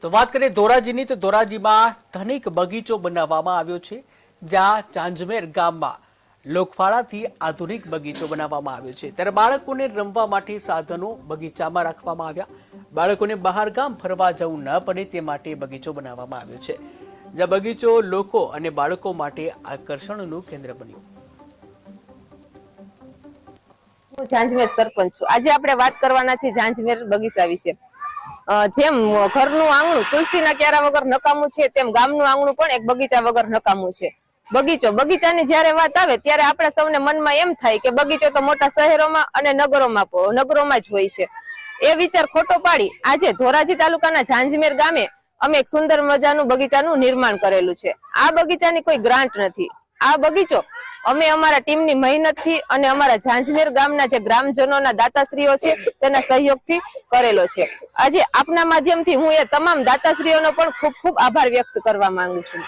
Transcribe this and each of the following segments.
તો વાત કરીએ ધોરાજીની તો ધોરાજીમાં ધનિક બગીચો બનાવવામાં આવ્યો છે, જ્યાં ચાંજમેર ગામમાં લોકફાળાથી આધુનિક બગીચો બનાવવામાં આવ્યો છે। ત્યારે બાળકોને રમવા માટે સાધનો બગીચામાં રાખવામાં આવ્યા। બાળકોને બહાર ગામ ફરવા જવું ન પડે તે માટે બગીચો બનાવવામાં આવ્યો છે, જ્યાં બગીચો લોકો અને બાળકો માટે આકર્ષણનું કેન્દ્ર બન્યું। ઝાંઝમેર સરપંચ છું। આજે આપણે વાત કરવાના છે ઝાંઝમેર બગીચા વિશે। જેમ ઘરનું આંગણું તુલસીના ક્યારા વગર નકામું છે, તેમ ગામનું આંગણું પણ એક બગીચા વગર નકામું છે। બગીચાની જ્યારે વાત આવે ત્યારે આપણા સૌને મનમાં એમ થાય કે બગીચો તો મોટા શહેરોમાં અને નગરોમાં જ હોય છે। એ વિચાર ખોટો પાડી આજે ધોરાજી તાલુકાના ઝાંઝમેર ગામે અમે એક સુંદર મજાનું બગીચાનું નિર્માણ કરેલું છે। આ બગીચાની કોઈ ગ્રાન્ટ નથી। આ બગીચો અમે અમારા ટીમની મહેનતથી અને અમારા ઝાંઝમેર ગામના જે ગ્રામજનોના દાતાશ્રીઓ છે તેના સહયોગથી કરેલો છે। આજે આપના માધ્યમથી હું એ તમામ દાતાશ્રીઓનો પણ ખૂબ ખૂબ આભાર વ્યક્ત કરવા માંગુ છું।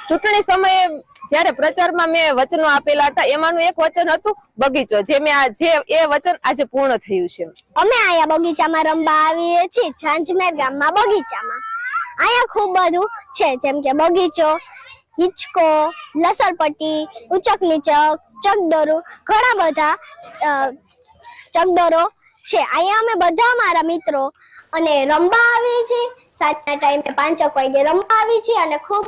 ચૂંટણી સમયે જ્યારે પ્રચારમાં મેં વચનો આપેલા હતા, એમાંનું એક વચન હતું બગીચો, એ વચન આજે પૂર્ણ થયું છે। અમે અહીંયા બગીચામાં રમવા આવીએ છીએ, ઝાંઝમેર ગામમાં બગીચામાં। અહીંયા ખૂબ બધું છે, જેમ કે બગીચો, હિંચકો, લસણપટ્ટી, ઉચક નીચક, ચકદોરો, ઘણા બધા ચકદોરો છે। અહીંયા અમે બધા મારા મિત્રો અને રમવા આવીએ છીએ। સાંજના ટાઈમે 5 વાગે રમવા આવીએ છીએ અને ખૂબ